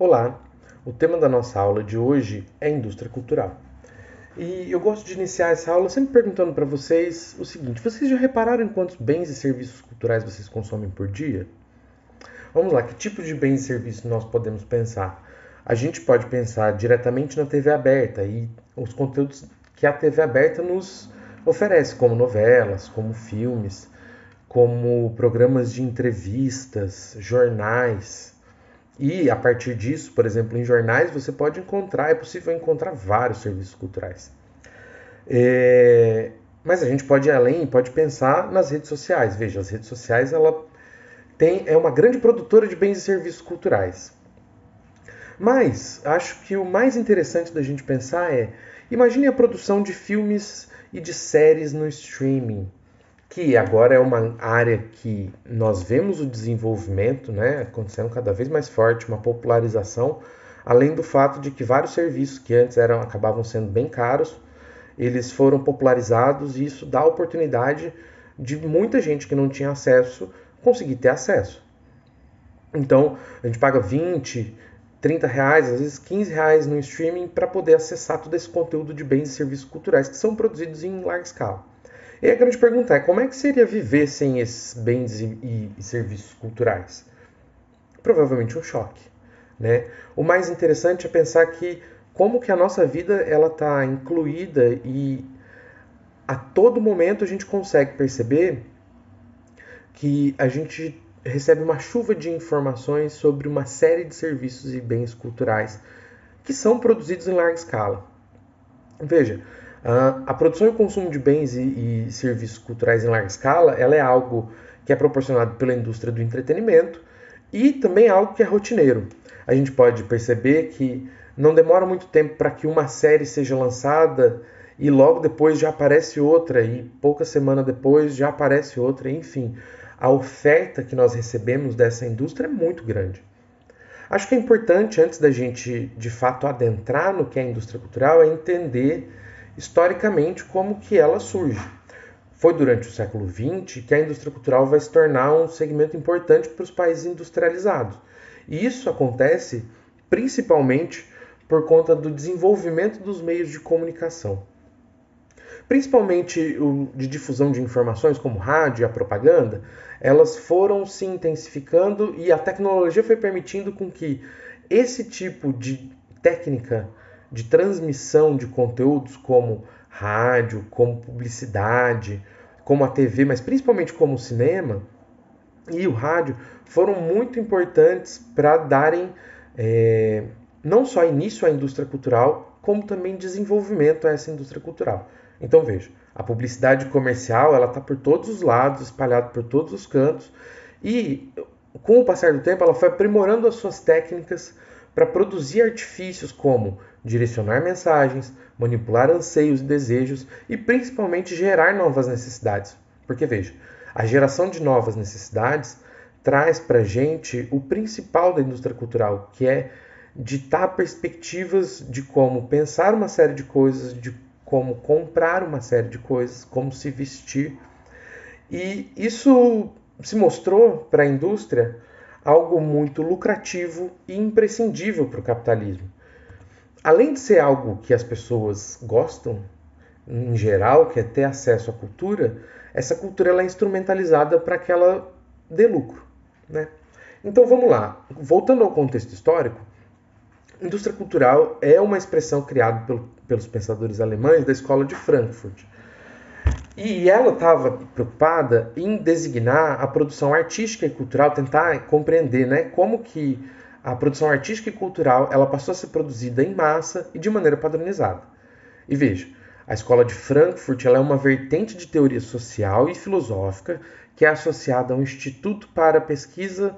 Olá, o tema da nossa aula de hoje é indústria cultural. E eu gosto de iniciar essa aula sempre perguntando para vocês o seguinte: vocês já repararam em quantos bens e serviços culturais vocês consomem por dia? Vamos lá, que tipo de bens e serviços nós podemos pensar? A gente pode pensar diretamente na TV aberta e os conteúdos que a TV aberta nos oferece, como novelas, como filmes, como programas de entrevistas, jornais. E a partir disso, por exemplo, em jornais você pode encontrar, é possível encontrar vários serviços culturais. Mas a gente pode ir além, pode pensar nas redes sociais. Veja, as redes sociais é uma grande produtora de bens e serviços culturais. Mas acho que o mais interessante da gente pensar é, imagine a produção de filmes e de séries no streaming, que agora é uma área que nós vemos o desenvolvimento, né, acontecendo cada vez mais forte, uma popularização, além do fato de que vários serviços que antes acabavam sendo bem caros, eles foram popularizados e isso dá a oportunidade de muita gente que não tinha acesso conseguir ter acesso. Então, a gente paga 20, 30 reais, às vezes 15 reais no streaming para poder acessar todo esse conteúdo de bens e serviços culturais que são produzidos em larga escala. E a grande pergunta é, como é que seria viver sem esses bens e serviços culturais? Provavelmente um choque, né? O mais interessante é pensar que como que a nossa vida ela está incluída e a todo momento a gente consegue perceber que a gente recebe uma chuva de informações sobre uma série de serviços e bens culturais que são produzidos em larga escala. Veja, a produção e o consumo de bens e serviços culturais em larga escala, ela é algo que é proporcionado pela indústria do entretenimento e também é algo que é rotineiro. A gente pode perceber que não demora muito tempo para que uma série seja lançada e logo depois já aparece outra e poucas semanas depois já aparece outra, enfim. A oferta que nós recebemos dessa indústria é muito grande. Acho que é importante, antes da gente de fato adentrar no que é a indústria cultural, é entender historicamente como que ela surge. Foi durante o século XX que a indústria cultural vai se tornar um segmento importante para os países industrializados. E isso acontece principalmente por conta do desenvolvimento dos meios de comunicação. Principalmente o de difusão de informações, como rádio e a propaganda, elas foram se intensificando e a tecnologia foi permitindo com que esse tipo de técnica de transmissão de conteúdos, como rádio, como publicidade, como a TV, mas principalmente como o cinema e o rádio, foram muito importantes para darem não só início à indústria cultural, como também desenvolvimento a essa indústria cultural. Então veja, a publicidade comercial ela está por todos os lados, espalhada por todos os cantos e com o passar do tempo ela foi aprimorando as suas técnicas para produzir artifícios como direcionar mensagens, manipular anseios e desejos e principalmente gerar novas necessidades. Porque veja, a geração de novas necessidades traz para a gente o principal da indústria cultural, que é ditar perspectivas de como pensar uma série de coisas, de como comprar uma série de coisas, como se vestir. E isso se mostrou para a indústria algo muito lucrativo e imprescindível para o capitalismo. Além de ser algo que as pessoas gostam, em geral, que é ter acesso à cultura, essa cultura ela é instrumentalizada para que ela dê lucro, né? Então vamos lá, voltando ao contexto histórico, indústria cultural é uma expressão criada pelos pensadores alemães da escola de Frankfurt. E ela estava preocupada em designar a produção artística e cultural, tentar compreender, né, como que a produção artística e cultural ela passou a ser produzida em massa e de maneira padronizada. E veja, a escola de Frankfurt ela é uma vertente de teoria social e filosófica que é associada ao Instituto para Pesquisa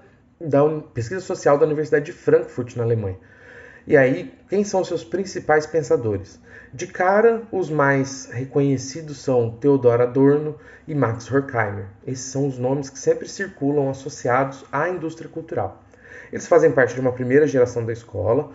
Social da Universidade de Frankfurt, na Alemanha. E aí, quem são seus principais pensadores? De cara, os mais reconhecidos são Theodor Adorno e Max Horkheimer. Esses são os nomes que sempre circulam associados à indústria cultural. Eles fazem parte de uma primeira geração da escola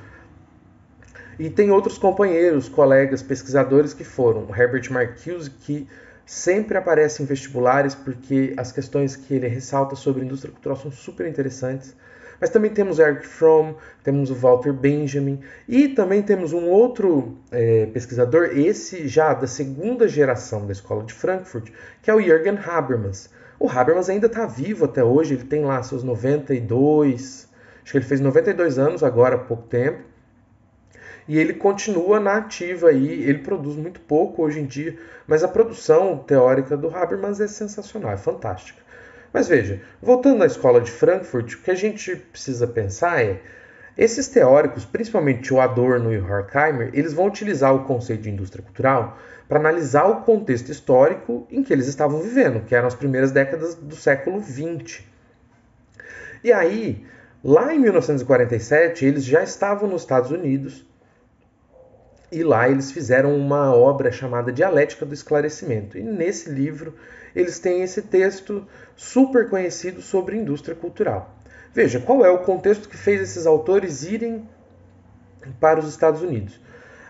e tem outros companheiros, colegas, pesquisadores que foram. Herbert Marcuse, que sempre aparece em vestibulares porque as questões que ele ressalta sobre a indústria cultural são super interessantes. Mas também temos Erich Fromm, temos o Walter Benjamin e também temos um outro pesquisador, esse já da segunda geração da Escola de Frankfurt, que é o Jürgen Habermas. O Habermas ainda está vivo até hoje, ele tem lá seus 92, acho que ele fez 92 anos agora há pouco tempo. E ele continua na ativa aí, ele produz muito pouco hoje em dia, mas a produção teórica do Habermas é sensacional, é fantástica. Mas veja, voltando à escola de Frankfurt, o que a gente precisa pensar é, esses teóricos, principalmente o Adorno e o Horkheimer, eles vão utilizar o conceito de indústria cultural para analisar o contexto histórico em que eles estavam vivendo, que eram as primeiras décadas do século XX. E aí, lá em 1947, eles já estavam nos Estados Unidos, e lá eles fizeram uma obra chamada Dialética do Esclarecimento. E nesse livro eles têm esse texto super conhecido sobre indústria cultural. Veja, qual é o contexto que fez esses autores irem para os Estados Unidos?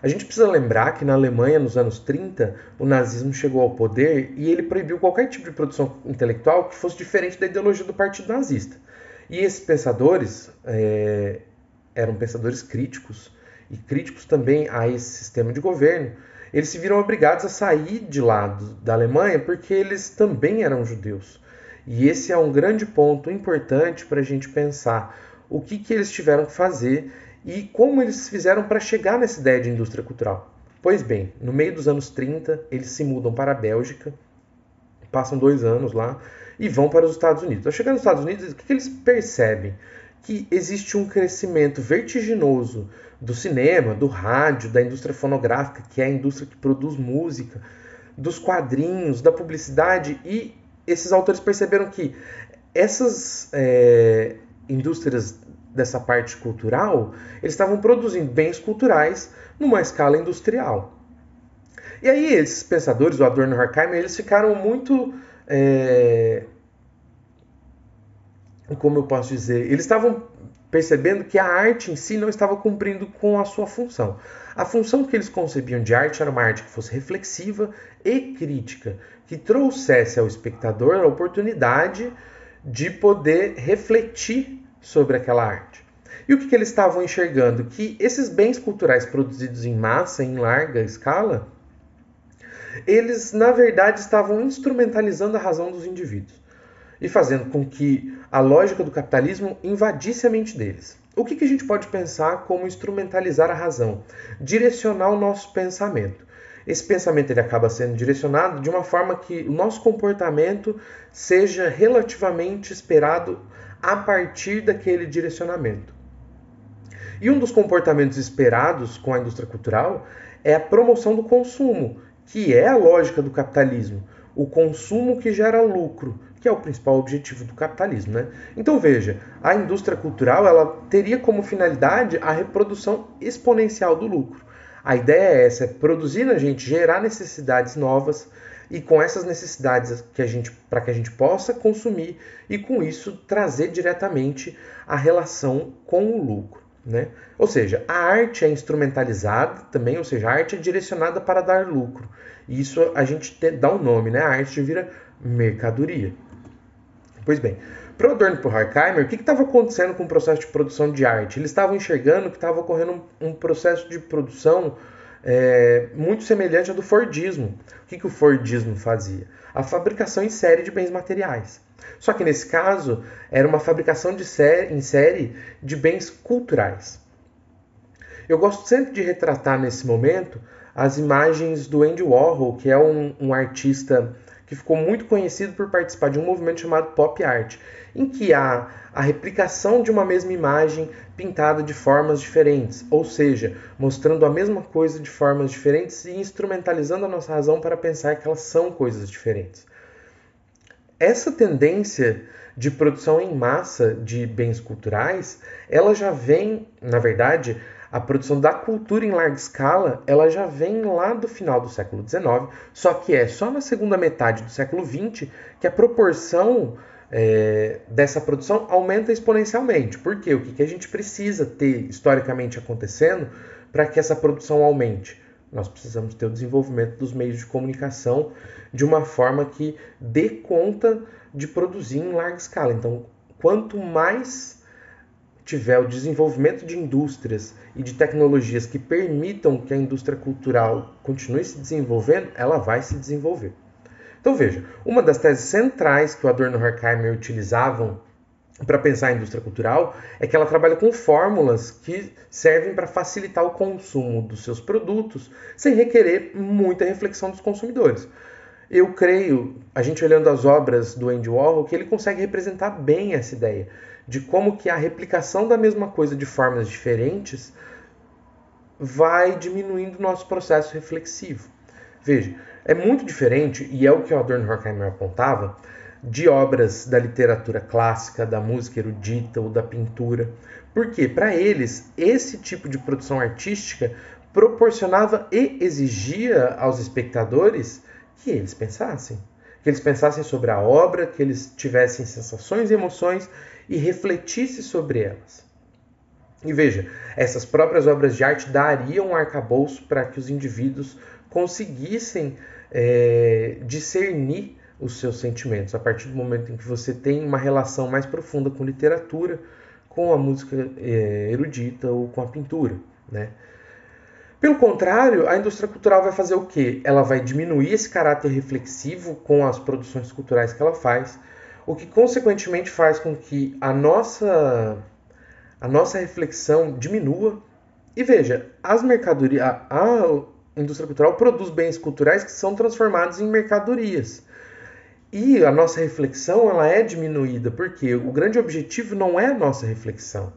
A gente precisa lembrar que na Alemanha, nos anos 30, o nazismo chegou ao poder e ele proibiu qualquer tipo de produção intelectual que fosse diferente da ideologia do Partido Nazista. E esses pensadores eram pensadores críticos, e críticos também a esse sistema de governo, eles se viram obrigados a sair de lá da Alemanha porque eles também eram judeus. E esse é um grande ponto importante para a gente pensar o que eles tiveram que fazer e como eles fizeram para chegar nessa ideia de indústria cultural. Pois bem, no meio dos anos 30, eles se mudam para a Bélgica, passam 2 anos lá e vão para os Estados Unidos. Ao chegar nos Estados Unidos, o que eles percebem? Que existe um crescimento vertiginoso do cinema, do rádio, da indústria fonográfica, que é a indústria que produz música, dos quadrinhos, da publicidade, e esses autores perceberam que essas indústrias dessa parte cultural, eles estavam produzindo bens culturais numa escala industrial. E aí esses pensadores, o Adorno e o Horkheimer, eles ficaram muito... como eu posso dizer, eles estavam percebendo que a arte em si não estava cumprindo com a sua função. A função que eles concebiam de arte era uma arte que fosse reflexiva e crítica, que trouxesse ao espectador a oportunidade de poder refletir sobre aquela arte. E o que eles estavam enxergando? Que esses bens culturais produzidos em massa, em larga escala, eles, na verdade, estavam instrumentalizando a razão dos indivíduos e fazendo com que a lógica do capitalismo invadisse a mente deles. O que a gente pode pensar como instrumentalizar a razão? Direcionar o nosso pensamento. Esse pensamento ele acaba sendo direcionado de uma forma que o nosso comportamento seja relativamente esperado a partir daquele direcionamento. E um dos comportamentos esperados com a indústria cultural é a promoção do consumo, que é a lógica do capitalismo. O consumo que gera lucro, que é o principal objetivo do capitalismo, né? Então veja, a indústria cultural ela teria como finalidade a reprodução exponencial do lucro. A ideia é essa, é produzir na gente, gerar necessidades novas e com essas necessidades para que a gente possa consumir e com isso trazer diretamente a relação com o lucro, né? Ou seja, a arte é instrumentalizada também, ou seja, a arte é direcionada para dar lucro. E isso a gente dá um nome, né? A arte vira mercadoria. Pois bem, para o Adorno e para o Horkheimer, o que estava acontecendo com o processo de produção de arte? Eles estavam enxergando que estava ocorrendo um processo de produção muito semelhante ao do Fordismo. O que o Fordismo fazia? A fabricação em série de bens materiais. Só que nesse caso, era uma fabricação em série de bens culturais. Eu gosto sempre de retratar nesse momento as imagens do Andy Warhol, que é um artista que ficou muito conhecido por participar de um movimento chamado Pop Art, em que há a replicação de uma mesma imagem pintada de formas diferentes, ou seja, mostrando a mesma coisa de formas diferentes e instrumentalizando a nossa razão para pensar que elas são coisas diferentes. Essa tendência de produção em massa de bens culturais, ela já vem, na verdade, a produção da cultura em larga escala, ela já vem lá do final do século XIX, só que é só na segunda metade do século XX que a proporção dessa produção aumenta exponencialmente. Por quê? O que a gente precisa ter historicamente acontecendo para que essa produção aumente? Nós precisamos ter o desenvolvimento dos meios de comunicação de uma forma que dê conta de produzir em larga escala. Então, quanto mais tiver o desenvolvimento de indústrias e de tecnologias que permitam que a indústria cultural continue se desenvolvendo, ela vai se desenvolver. Então veja, uma das teses centrais que o Adorno e o Horkheimer utilizavam para pensar a indústria cultural é que ela trabalha com fórmulas que servem para facilitar o consumo dos seus produtos sem requerer muita reflexão dos consumidores. Eu creio, a gente olhando as obras do Andy Warhol, que ele consegue representar bem essa ideia de como que a replicação da mesma coisa de formas diferentes vai diminuindo o nosso processo reflexivo. Veja, é muito diferente, e é o que o Adorno e Horkheimer apontava, de obras da literatura clássica, da música erudita ou da pintura. Porque, para eles, esse tipo de produção artística proporcionava e exigia aos espectadores que eles pensassem. Que eles pensassem sobre a obra, que eles tivessem sensações e emoções e refletissem sobre elas. E veja, essas próprias obras de arte dariam um arcabouço para que os indivíduos conseguissem discernir os seus sentimentos, a partir do momento em que você tem uma relação mais profunda com literatura, com a música erudita ou com a pintura, né? Pelo contrário, a indústria cultural vai fazer o quê? Ela vai diminuir esse caráter reflexivo com as produções culturais que ela faz, o que consequentemente faz com que a nossa reflexão diminua. E veja, as mercadorias, a indústria cultural produz bens culturais que são transformados em mercadorias. E a nossa reflexão ela é diminuída, porque o grande objetivo não é a nossa reflexão,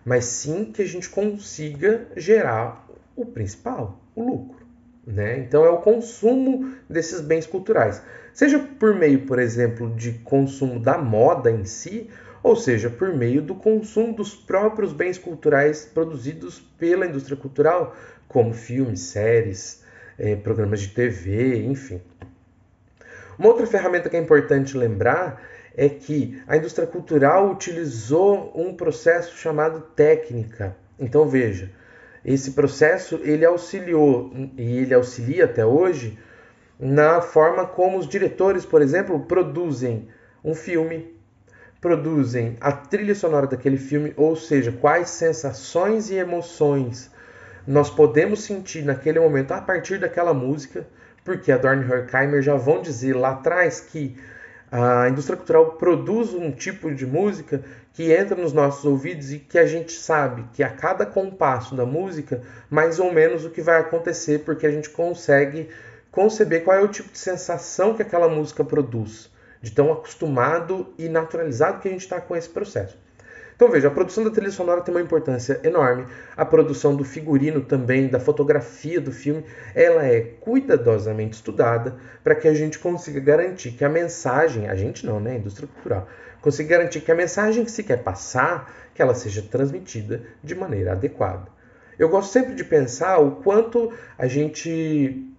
mas sim que a gente consiga gerar o principal, o lucro, né? Então é o consumo desses bens culturais, seja por meio, por exemplo, de consumo da moda em si, ou seja, por meio do consumo dos próprios bens culturais produzidos pela indústria cultural, como filmes, séries, programas de TV, enfim. Uma outra ferramenta que é importante lembrar é que a indústria cultural utilizou um processo chamado técnica. Então veja, esse processo ele auxiliou e ele auxilia até hoje na forma como os diretores, por exemplo, produzem um filme, produzem a trilha sonora daquele filme, ou seja, quais sensações e emoções nós podemos sentir naquele momento a partir daquela música, porque Adorno e Horkheimer já vão dizer lá atrás que a indústria cultural produz um tipo de música que entra nos nossos ouvidos e que a gente sabe que a cada compasso da música, mais ou menos o que vai acontecer, porque a gente consegue conceber qual é o tipo de sensação que aquela música produz, de tão acostumado e naturalizado que a gente está com esse processo. Então veja, a produção da trilha sonora tem uma importância enorme, a produção do figurino também, da fotografia do filme, ela é cuidadosamente estudada para que a gente consiga garantir que a mensagem, a gente não, né, a indústria cultural, consiga garantir que a mensagem que se quer passar, que ela seja transmitida de maneira adequada. Eu gosto sempre de pensar o quanto a gente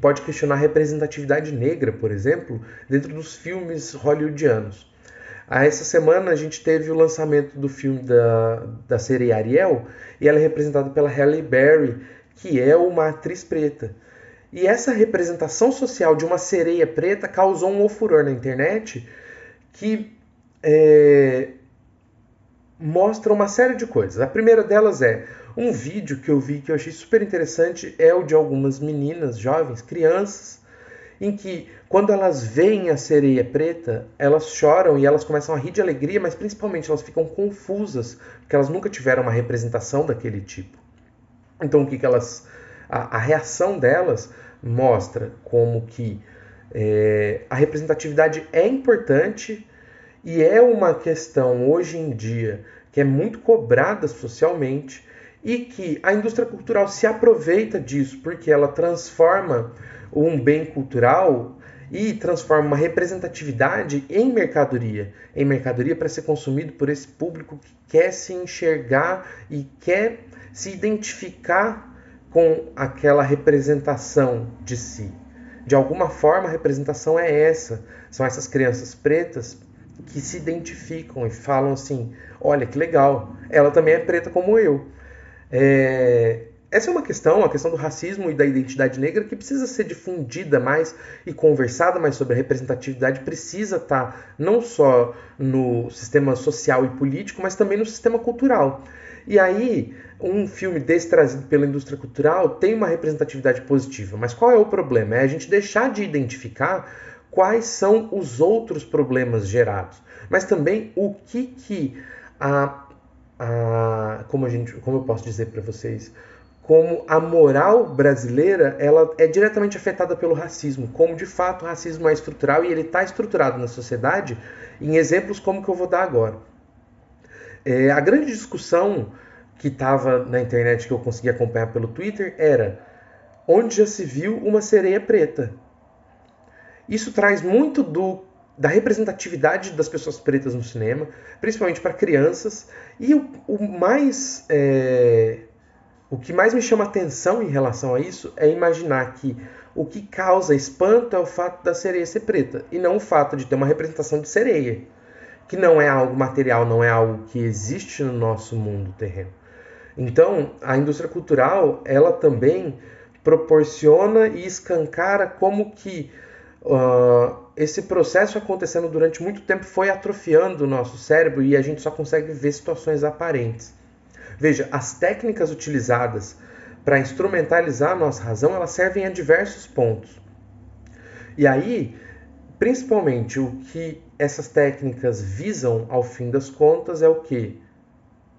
pode questionar a representatividade negra, por exemplo, dentro dos filmes hollywoodianos. Essa semana a gente teve o lançamento do filme da sereia Ariel e ela é representada pela Halle Berry, que é uma atriz preta. E essa representação social de uma sereia preta causou um furor na internet que mostra uma série de coisas. A primeira delas é um vídeo que eu vi que eu achei super interessante, é o de algumas meninas jovens, crianças, em que, quando elas veem a sereia preta, elas choram e elas começam a rir de alegria, mas principalmente elas ficam confusas, porque elas nunca tiveram uma representação daquele tipo. Então, o que elas... A reação delas mostra como que a representatividade é importante e é uma questão, hoje em dia, que é muito cobrada socialmente e que a indústria cultural se aproveita disso, porque ela transforma um bem cultural e transforma uma representatividade em mercadoria para ser consumido por esse público que quer se enxergar e quer se identificar com aquela representação de si. De alguma forma, a representação é essa. São essas crianças pretas que se identificam e falam assim, olha que legal, ela também é preta como eu. essa é uma questão, a questão do racismo e da identidade negra, que precisa ser difundida mais e conversada mais sobre a representatividade, precisa estar não só no sistema social e político, mas também no sistema cultural. E aí, um filme desse trazido pela indústria cultural tem uma representatividade positiva, mas qual é o problema? É a gente deixar de identificar quais são os outros problemas gerados, mas também o que como eu posso dizer para vocês, como a moral brasileira ela é diretamente afetada pelo racismo, como de fato o racismo é estrutural e ele está estruturado na sociedade em exemplos como que eu vou dar agora. A grande discussão que estava na internet que eu consegui acompanhar pelo Twitter era onde já se viu uma sereia preta. Isso traz muito da representatividade das pessoas pretas no cinema, principalmente para crianças, e o que mais me chama atenção em relação a isso é imaginar que o que causa espanto é o fato da sereia ser preta, e não o fato de ter uma representação de sereia, que não é algo material, não é algo que existe no nosso mundo terreno. Então, a indústria cultural, ela também proporciona e escancara como que esse processo acontecendo durante muito tempo foi atrofiando o nosso cérebro e a gente só consegue ver situações aparentes. Veja, as técnicas utilizadas para instrumentalizar a nossa razão, elas servem a diversos pontos. E aí, principalmente, o que essas técnicas visam, ao fim das contas, é o quê?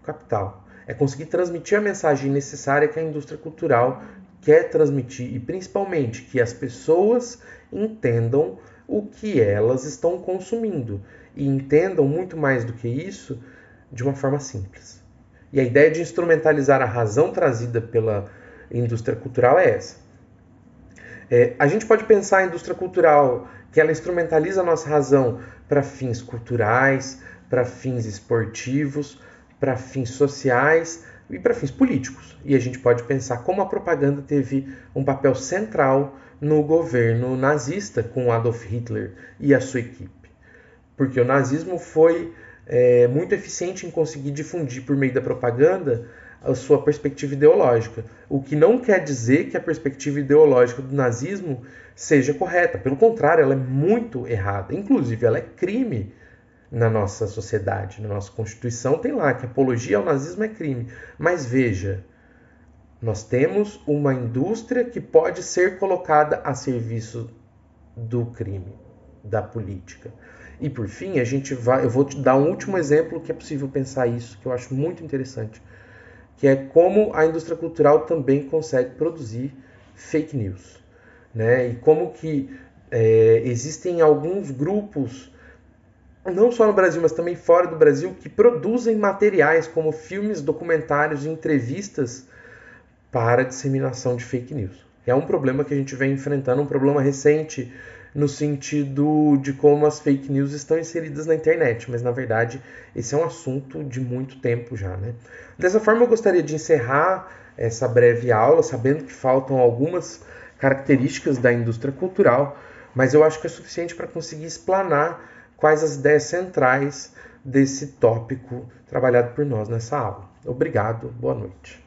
O capital. É conseguir transmitir a mensagem necessária que a indústria cultural quer transmitir e, principalmente, que as pessoas entendam o que elas estão consumindo e entendam muito mais do que isso de uma forma simples. E a ideia de instrumentalizar a razão trazida pela indústria cultural é essa. A gente pode pensar a indústria cultural que ela instrumentaliza a nossa razão para fins culturais, para fins esportivos, para fins sociais e para fins políticos. E a gente pode pensar como a propaganda teve um papel central no governo nazista com Adolf Hitler e a sua equipe. Porque o nazismo foi muito eficiente em conseguir difundir por meio da propaganda a sua perspectiva ideológica. O que não quer dizer que a perspectiva ideológica do nazismo seja correta. Pelo contrário, ela é muito errada. Inclusive, ela é crime na nossa sociedade, na nossa Constituição tem lá que apologia ao nazismo é crime. Mas veja, nós temos uma indústria que pode ser colocada a serviço do crime, da política. E por fim, eu vou te dar um último exemplo que é possível pensar isso, que eu acho muito interessante, que é como a indústria cultural também consegue produzir fake news, né? E como que existem alguns grupos, não só no Brasil, mas também fora do Brasil, que produzem materiais como filmes, documentários e entrevistas para a disseminação de fake news. É um problema que a gente vem enfrentando, um problema recente no sentido de como as fake news estão inseridas na internet, mas na verdade esse é um assunto de muito tempo já, né? Dessa forma eu gostaria de encerrar essa breve aula, sabendo que faltam algumas características da indústria cultural, mas eu acho que é suficiente para conseguir explanar quais as ideias centrais desse tópico trabalhado por nós nessa aula. Obrigado, boa noite.